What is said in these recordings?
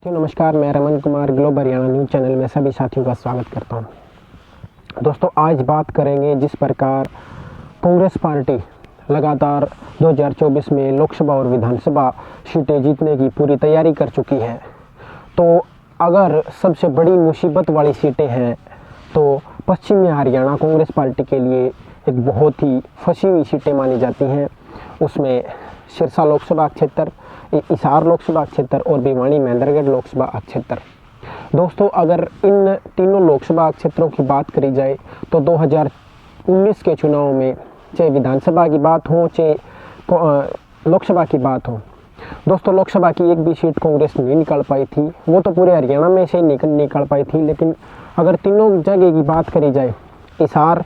नमस्कार, मैं Raman Kumar globe Haryana news channel में सभी साथियों का स्वागत करता हूं। दोस्तों, आज बात करेंगे जिस प्रकार कांग्रेस पार्टी लगातार 2024 में लोकसभा और विधानसभा सीटें जीतने की पूरी तैयारी कर चुकी है। तो अगर सबसे बड़ी मुसीबत वाली सीटें हैं तो पश्चिमी हरियाणा कांग्रेस पार्टी के लिए एक बहुत ही फंसी हुई सीटें मानी जाती हैं। उसमें सिरसा लोकसभा क्षेत्र, हिसार लोकसभा क्षेत्र और भिवानी महेंद्रगढ़ लोकसभा क्षेत्र। दोस्तों, अगर इन तीनों लोकसभा क्षेत्रों की बात करी जाए तो 2019 के चुनाव में चाहे विधानसभा की बात हो चाहे लोकसभा की बात हो, दोस्तों लोकसभा की एक भी सीट कांग्रेस नहीं निकाल पाई थी। वो तो पूरे हरियाणा में से निकाल पाई थी, लेकिन अगर तीनों जगह की बात करी जाए, हिसार,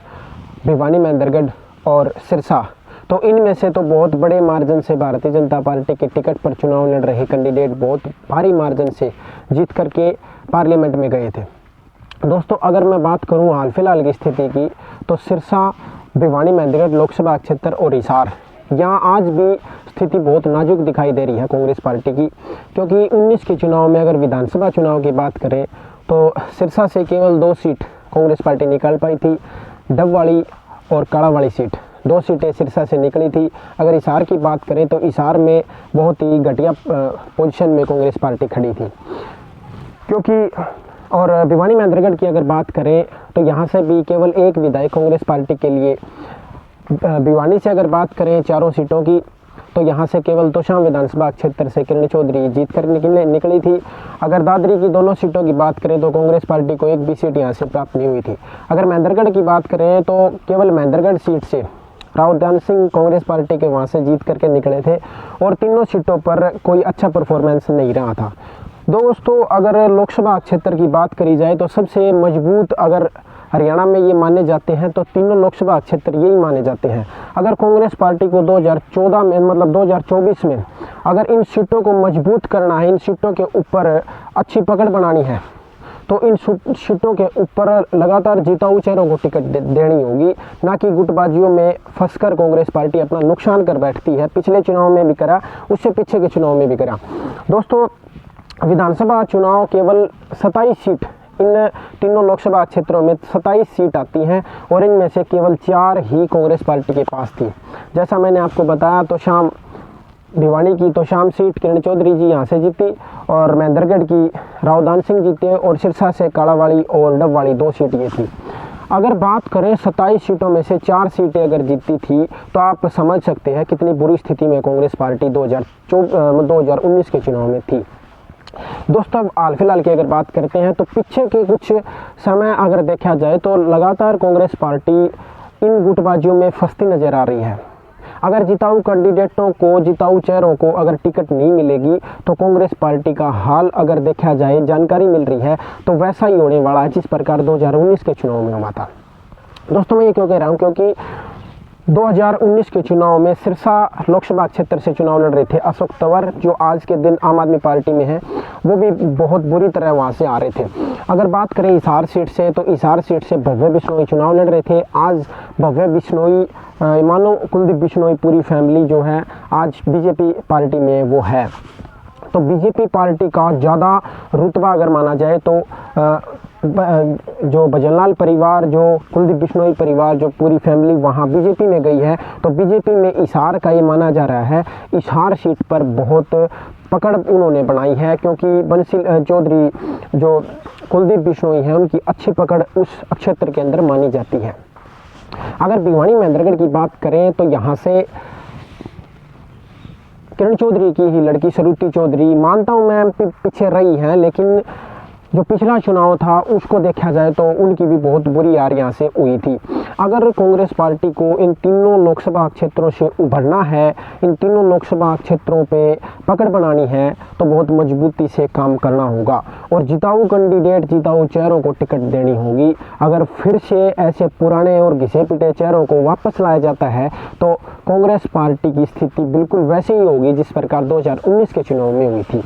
भिवानी महेंद्रगढ़ और सिरसा, तो इनमें से तो बहुत बड़े मार्जिन से भारतीय जनता पार्टी के टिकट पर चुनाव लड़ रहे कैंडिडेट बहुत भारी मार्जिन से जीत करके पार्लियामेंट में गए थे। दोस्तों, अगर मैं बात करूं हाल फिलहाल की स्थिति की, तो सिरसा, भिवानी महेंद्रगढ़ लोकसभा क्षेत्र और हिसार, यहाँ आज भी स्थिति बहुत नाजुक दिखाई दे रही है कांग्रेस पार्टी की, क्योंकि 19 के चुनाव में अगर विधानसभा चुनाव की बात करें तो सिरसा से केवल 2 सीट कांग्रेस पार्टी निकाल पाई थी। डबवाली और काड़ावाली सीट, 2 सीटें सिरसा से निकली थी। अगर हिसार की बात करें तो हिसार में बहुत ही घटिया पोजीशन में कांग्रेस पार्टी खड़ी थी, क्योंकि और भिवानी महेंद्रगढ़ की अगर बात करें तो यहाँ से भी केवल एक विधायक कांग्रेस पार्टी के लिए। भिवानी से अगर बात करें 4 सीटों की, तो यहाँ से केवल तोशाम विधानसभा क्षेत्र से किरण चौधरी जीत कर निकली थी। अगर दादरी की दोनों सीटों की बात करें तो कांग्रेस पार्टी को एक भी सीट यहाँ से प्राप्त नहीं हुई थी। अगर महेंद्रगढ़ की बात करें तो केवल महेंद्रगढ़ सीट से रावदान सिंह कांग्रेस पार्टी के वहाँ से जीत करके निकले थे और तीनों सीटों पर कोई अच्छा परफॉर्मेंस नहीं रहा था। दोस्तों, अगर लोकसभा क्षेत्र की बात करी जाए तो सबसे मजबूत अगर हरियाणा में ये माने जाते हैं तो तीनों लोकसभा क्षेत्र यही माने जाते हैं। अगर कांग्रेस पार्टी को 2014 में मतलब 2024 में अगर इन सीटों को मजबूत करना है, इन सीटों के ऊपर अच्छी पकड़ बनानी है, तो इन सीटों के ऊपर लगातार जीताऊ चेहरों को टिकट देनी होगी, ना कि गुटबाजियों में फंसकर कांग्रेस पार्टी अपना नुकसान कर बैठती है। पिछले चुनाव में भी करा, उससे पीछे के चुनाव में भी करा। दोस्तों, विधानसभा चुनाव केवल 27 सीट, इन तीनों लोकसभा क्षेत्रों में 27 सीट आती हैं और इनमें से केवल 4 ही कांग्रेस पार्टी के पास थी। जैसा मैंने आपको बताया, तो शाम भिवानी की तो शाम सीट किरण चौधरी जी यहाँ से जीती और महेंद्रगढ़ की रावदान सिंह जीते और सिरसा से काड़ावाली और डबवाली 2 सीट ये थी। अगर बात करें 27 सीटों में से 4 सीटें अगर जीती थी तो आप समझ सकते हैं कितनी बुरी स्थिति में कांग्रेस पार्टी 2019 के चुनाव में थी। दोस्तों, अब हाल फिलहाल की अगर बात करते हैं तो पीछे के कुछ समय अगर देखा जाए तो लगातार कांग्रेस पार्टी इन गुटबाजियों में फंसती नजर आ रही है। अगर जिताऊ कैंडिडेटों को, जिताऊ चेहरों को अगर टिकट नहीं मिलेगी तो कांग्रेस पार्टी का हाल अगर देखा जाए, जानकारी मिल रही है तो वैसा ही होने वाला है जिस प्रकार 2019 के चुनाव में हुआ था। दोस्तों, मैं ये क्यों कह रहा हूँ, क्योंकि 2019 के चुनाव में सिरसा लोकसभा क्षेत्र से चुनाव लड़ रहे थे अशोक तंवर, जो आज के दिन आम आदमी पार्टी में है, वो भी बहुत बुरी तरह वहाँ से आ रहे थे। अगर बात करें हिसार सीट से, तो हिसार सीट से भव्य बिश्नोई चुनाव लड़ रहे थे। आज भव्य बिश्नोई, मानो कुलदीप बिश्नोई पूरी फैमिली जो है आज बीजेपी पार्टी में वो है। तो बीजेपी पार्टी का ज़्यादा रुतबा अगर माना जाए तो जो भजनलाल परिवार, जो कुलदीप बिश्नोई परिवार, जो पूरी फैमिली वहाँ बीजेपी में गई है, तो बीजेपी में हिसार का ये माना जा रहा है हिसार सीट पर बहुत पकड़ उन्होंने बनाई है, क्योंकि बंसी चौधरी जो कुलदीप बिश्नोई हैं उनकी अच्छी पकड़ उस क्षेत्र के अंदर मानी जाती है। अगर भिवानी महेंद्रगढ़ की बात करें तो यहाँ से किरण चौधरी की ही लड़की सरुति चौधरी, मानता हूँ मैं पीछे रही हैं, लेकिन जो पिछला चुनाव था उसको देखा जाए तो उनकी भी बहुत बुरी हार यहाँ से हुई थी। अगर कांग्रेस पार्टी को इन तीनों लोकसभा क्षेत्रों से उभरना है, इन तीनों लोकसभा क्षेत्रों पे पकड़ बनानी है, तो बहुत मजबूती से काम करना होगा और जिताऊ कैंडिडेट, जिताऊ चेहरों को टिकट देनी होगी। अगर फिर से ऐसे पुराने और घिसे पिटे चेहरों को वापस लाया जाता है तो कांग्रेस पार्टी की स्थिति बिल्कुल वैसे ही होगी जिस प्रकार 2019 के चुनाव में हुई थी।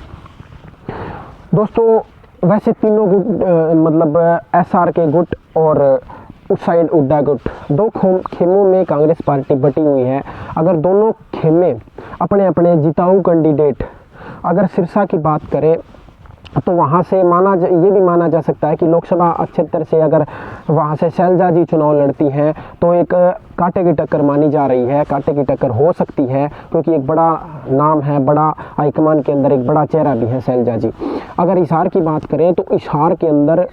दोस्तों, वैसे तीनों गुट मतलब एसआर के गुट और उस साइड उड्डा गुट, 2 खेमों में कांग्रेस पार्टी बटी हुई है। अगर दोनों खेमे अपने अपने जिताऊ कैंडिडेट, अगर सिरसा की बात करें तो वहाँ से ये भी माना जा सकता है कि लोकसभा क्षेत्र से अगर वहाँ से शैलजा जी चुनाव लड़ती हैं तो एक कांटे की टक्कर मानी जा रही है, कांटे की टक्कर हो सकती है, क्योंकि एक बड़ा नाम है, बड़ा हाईकमान के अंदर एक बड़ा चेहरा भी है शैलजा जी। अगर हिसार की बात करें तो हिसार के अंदर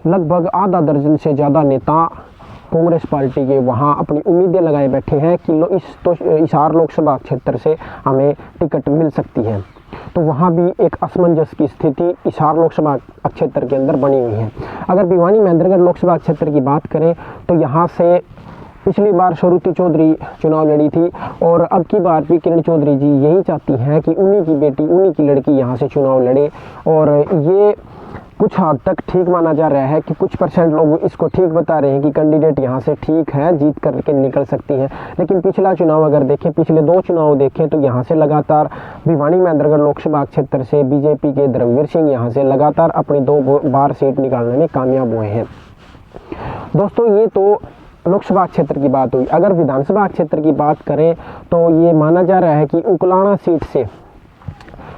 लगभग आधा दर्जन से ज़्यादा नेता कांग्रेस पार्टी के वहाँ अपनी उम्मीदें लगाए बैठे हैं कि हिसार लोकसभा क्षेत्र से हमें टिकट मिल सकती है। तो वहाँ भी एक असमंजस की स्थिति हिसार लोकसभा क्षेत्र के अंदर बनी हुई है। अगर भिवानी महेंद्रगढ़ लोकसभा क्षेत्र की बात करें तो यहाँ से पिछली बार स्वरूति चौधरी चुनाव लड़ी थी और अब की बार भी किरण चौधरी जी यही चाहती हैं कि उन्हीं की बेटी, उन्हीं की लड़की यहाँ से चुनाव लड़े, और ये कुछ हद तक ठीक माना जा रहा है कि कुछ परसेंट लोग इसको ठीक बता रहे हैं कि कैंडिडेट यहाँ से ठीक है, जीत करके निकल सकती है। लेकिन पिछला चुनाव अगर देखें, पिछले 2 चुनाव देखें तो यहाँ से लगातार भिवानी महेंद्रगढ़ लोकसभा क्षेत्र से बीजेपी के धर्मवीर सिंह यहाँ से लगातार अपनी 2 बार सीट निकालने में कामयाब हुए हैं। दोस्तों ये तो लोकसभा क्षेत्र की बात हुई। अगर विधानसभा क्षेत्र की बात करें तो ये माना जा रहा है कि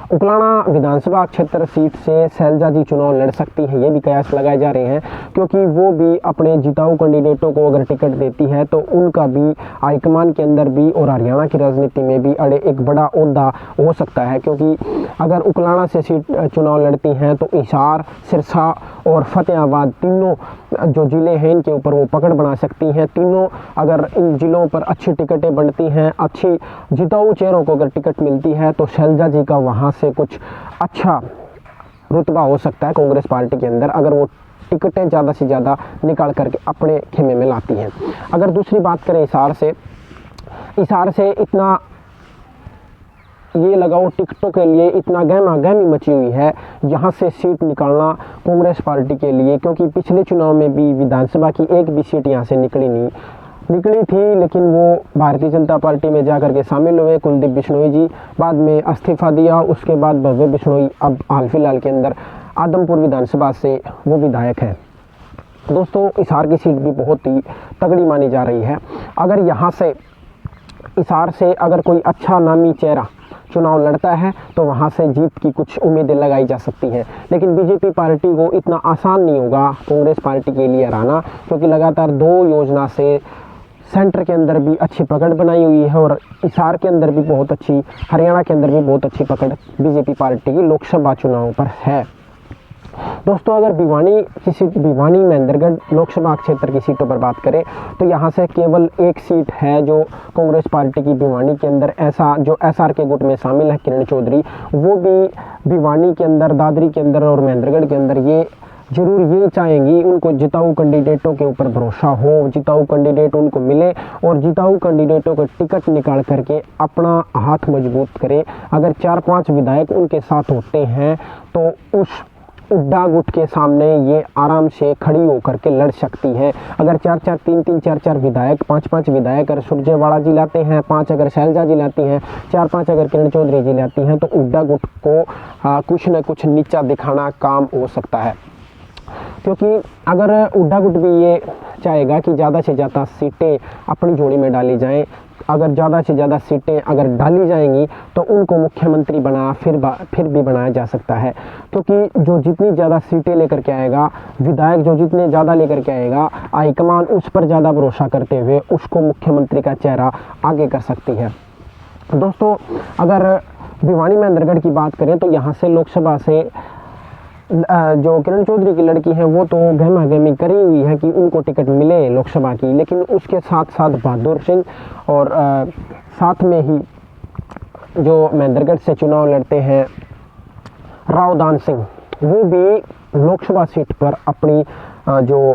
उकलाना विधानसभा क्षेत्र सीट से शैलजा जी चुनाव लड़ सकती है। ये भी कयास लगाए जा रहे हैं क्योंकि वो भी अपने जिताऊ कैंडिडेटों को अगर टिकट देती है तो उनका भी हाईकमान के अंदर भी और हरियाणा की राजनीति में भी एक बड़ा ओहदा हो सकता है। क्योंकि अगर उकलाना से सीट चुनाव लड़ती हैं तो हिसार, सिरसा और फतेहाबाद तीनों जो ज़िले हैं इनके ऊपर वो पकड़ बना सकती हैं। तीनों अगर इन ज़िलों पर अच्छी टिकटें बनती हैं, अच्छी जिताऊ चेहरों को अगर टिकट मिलती है तो शैलजा जी का वहाँ से कुछ अच्छा रुतबा हो सकता है कांग्रेस पार्टी के अंदर, अगर वो टिकटें ज़्यादा से ज़्यादा निकाल करके अपने खेमे में लाती हैं। अगर दूसरी बात करें हिसार से इतना ये लगाओ टिकटों के लिए इतना गहमा गहमी मची हुई है यहाँ से सीट निकालना कांग्रेस पार्टी के लिए, क्योंकि पिछले चुनाव में भी विधानसभा की एक भी सीट यहाँ से निकली थी, लेकिन वो भारतीय जनता पार्टी में जाकर के शामिल हुए। कुलदीप बिश्नोई जी बाद में इस्तीफा दिया, उसके बाद भव्य बिश्नोई अब हाल फिलहाल के अंदर आदमपुर विधानसभा से वो विधायक है। दोस्तों हिसार की सीट भी बहुत ही तगड़ी मानी जा रही है। अगर यहाँ से हिसार से अगर कोई अच्छा नामी चेहरा चुनाव लड़ता है तो वहाँ से जीत की कुछ उम्मीदें लगाई जा सकती हैं। लेकिन बीजेपी पार्टी को इतना आसान नहीं होगा कांग्रेस पार्टी के लिए हराना, क्योंकि लगातार 2 योजना से सेंटर के अंदर भी अच्छी पकड़ बनाई हुई है और हिसार के अंदर भी बहुत अच्छी, हरियाणा के अंदर भी बहुत अच्छी पकड़ बीजेपी पार्टी की लोकसभा चुनाव पर है। दोस्तों अगर भिवानी महेंद्रगढ़ लोकसभा क्षेत्र की सीटों पर बात करें तो यहाँ से केवल एक सीट है जो कांग्रेस पार्टी की भिवानी के अंदर जो एसआर के गुट में शामिल है किरण चौधरी, वो भी भिवानी के अंदर, दादरी के अंदर और महेंद्रगढ़ के अंदर ये जरूर ये चाहेंगी उनको जिताऊ कैंडिडेटों के ऊपर भरोसा हो, जिताऊ कैंडिडेट उनको मिले और जिताऊ कैंडिडेटों का टिकट निकाल करके अपना हाथ मजबूत करें। अगर 4-5 विधायक उनके साथ होते हैं तो उस उड्डा गुट के सामने ये आराम से खड़ी होकर के लड़ सकती है। अगर 4-4 विधायक, 5-5 विधायक अगर सुरजेवाला जी लाते हैं, 5 अगर शैलजा जी लाती हैं, 4-5 अगर किरण चौधरी जी लाती हैं तो उड्डा गुट को कुछ न कुछ नीचा दिखाना काम हो सकता है। क्योंकि अगर उड्डा गुट भी ये चाहेगा कि ज़्यादा से ज़्यादा सीटें अपनी झोली में डाली जाएं, अगर ज़्यादा से ज़्यादा सीटें अगर डाली जाएंगी तो उनको मुख्यमंत्री फिर भी बनाया जा सकता है। क्योंकि जो जितनी ज़्यादा सीटें लेकर के आएगा, विधायक जो जितने ज़्यादा लेकर के आएगा, हाईकमान उस पर ज़्यादा भरोसा करते हुए उसको मुख्यमंत्री का चेहरा आगे कर सकती है। दोस्तों अगर भिवानी महेंद्रगढ़ की बात करें तो यहाँ से लोकसभा से जो किरण चौधरी की लड़की है वो तो गहमा गहमी करी हुई है कि उनको टिकट मिले लोकसभा की, लेकिन उसके साथ साथ बहादुर सिंह और साथ में ही जो महेंद्रगढ़ से चुनाव लड़ते हैं रावदान सिंह, वो भी लोकसभा सीट पर अपनी जो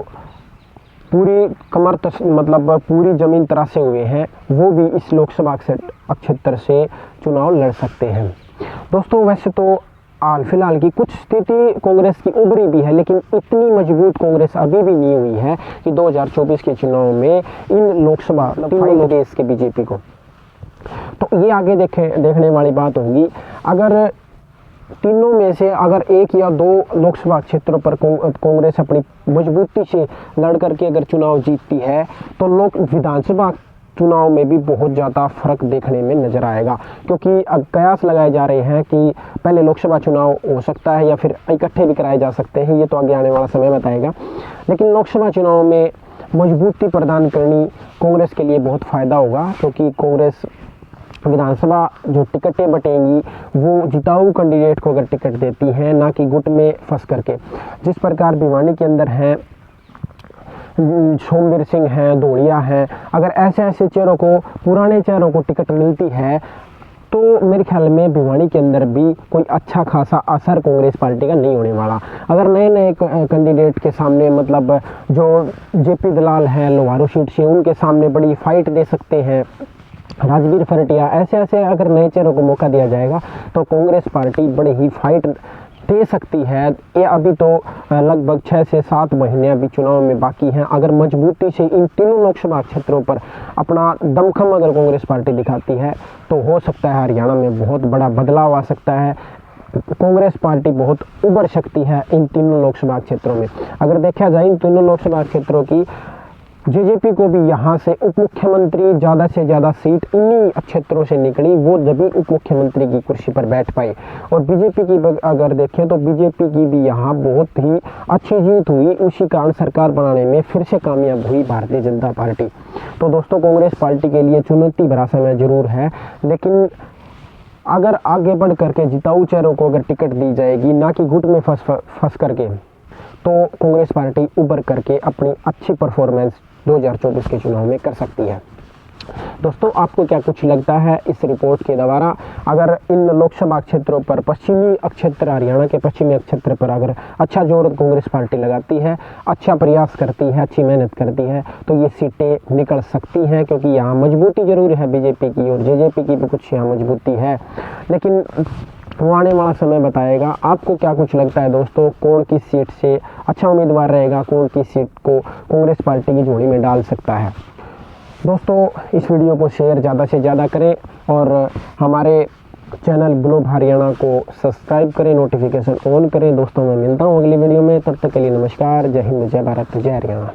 पूरी कमर मतलब पूरी ज़मीन तरासे हुए हैं, वो भी इस लोकसभा क्षेत्र से चुनाव लड़ सकते हैं। दोस्तों वैसे तो हाल फिलहाल की कुछ स्थिति कांग्रेस की उभरी भी है, लेकिन इतनी मजबूत कांग्रेस अभी भी नहीं हुई है कि 2024 के चुनाव में इन लोकसभा तीनों देश के बीजेपी को, तो ये आगे देखने वाली बात होगी। अगर तीनों में से अगर 1 या 2 लोकसभा क्षेत्रों पर कांग्रेस अपनी मजबूती से लड़ करके अगर चुनाव जीतती है तो विधानसभा चुनाव में भी बहुत ज़्यादा फ़र्क देखने में नज़र आएगा, क्योंकि अब कयास लगाए जा रहे हैं कि पहले लोकसभा चुनाव हो सकता है या फिर इकट्ठे भी कराए जा सकते हैं, ये तो आगे आने वाला समय बताएगा। लेकिन लोकसभा चुनाव में मजबूती प्रदान करनी कांग्रेस के लिए बहुत फ़ायदा होगा, क्योंकि कांग्रेस विधानसभा जो टिकटें बटेंगी वो जिताऊ कैंडिडेट को अगर टिकट देती है, ना कि गुट में फंस करके। जिस प्रकार भिवानी के अंदर हैं सोमवीर सिंह हैं, धोड़िया हैं, अगर ऐसे ऐसे चेहरों को, पुराने चेहरों को टिकट मिलती है तो मेरे ख्याल में भिवानी के अंदर भी कोई अच्छा खासा असर कांग्रेस पार्टी का नहीं होने वाला। अगर नए नए कैंडिडेट के सामने, मतलब जो जेपी दलाल हैं लोहारू सीट से, उनके सामने बड़ी फाइट दे सकते हैं, राजवीर फरटिया, ऐसे ऐसे अगर नए चेहरों को मौका दिया जाएगा तो कांग्रेस पार्टी बड़ी ही फाइट दे सकती है। ये अभी तो लगभग 6 से 7 महीने अभी चुनाव में बाकी हैं। अगर मजबूती से इन तीनों लोकसभा क्षेत्रों पर अपना दमखम अगर कांग्रेस पार्टी दिखाती है तो हो सकता है हरियाणा में बहुत बड़ा बदलाव आ सकता है। कांग्रेस पार्टी बहुत उभर सकती है इन तीनों लोकसभा क्षेत्रों में। अगर देखा जाए इन तीनों लोकसभा क्षेत्रों की, जेजेपी को भी यहाँ से उप मुख्यमंत्री ज़्यादा से ज़्यादा सीट इन्हीं क्षेत्रों से निकली, वो जब भी उप मुख्यमंत्री की कुर्सी पर बैठ पाए। और बीजेपी की अगर देखें तो बीजेपी की भी यहाँ बहुत ही अच्छी जीत हुई, उसी कारण सरकार बनाने में फिर से कामयाब हुई भारतीय जनता पार्टी। तो दोस्तों कांग्रेस पार्टी के लिए चुनौती भरा समय जरूर है, लेकिन अगर आगे बढ़ करके जिताऊ चेहरों को अगर टिकट दी जाएगी, ना कि गुट में फंस करके, तो कांग्रेस पार्टी उभर करके अपनी अच्छी परफॉर्मेंस 2024 के चुनाव में कर सकती है। दोस्तों आपको क्या कुछ लगता है इस रिपोर्ट के द्वारा? अगर इन लोकसभा क्षेत्रों पर, पश्चिमी क्षेत्र, हरियाणा के पश्चिमी क्षेत्र पर अगर अच्छा जोर कांग्रेस पार्टी लगाती है, अच्छा प्रयास करती है, अच्छी मेहनत करती है, तो ये सीटें निकल सकती हैं, क्योंकि यहाँ मजबूती जरूर है बीजेपी की और जेजेपी की भी कुछ यहाँ मजबूती है, लेकिन वो आने वाला समय बताएगा। आपको क्या कुछ लगता है दोस्तों, कौन किस सीट से अच्छा उम्मीदवार रहेगा, कौन किस सीट को कांग्रेस पार्टी की झोली में डाल सकता है? दोस्तों इस वीडियो को शेयर ज़्यादा से ज़्यादा करें और हमारे चैनल ग्लोब हरियाणा को सब्सक्राइब करें, नोटिफिकेशन ऑन करें। दोस्तों मैं मिलता हूँ अगली वीडियो में, तब तक के लिए नमस्कार, जय हिंद, जय भारत, जय हरियाणा।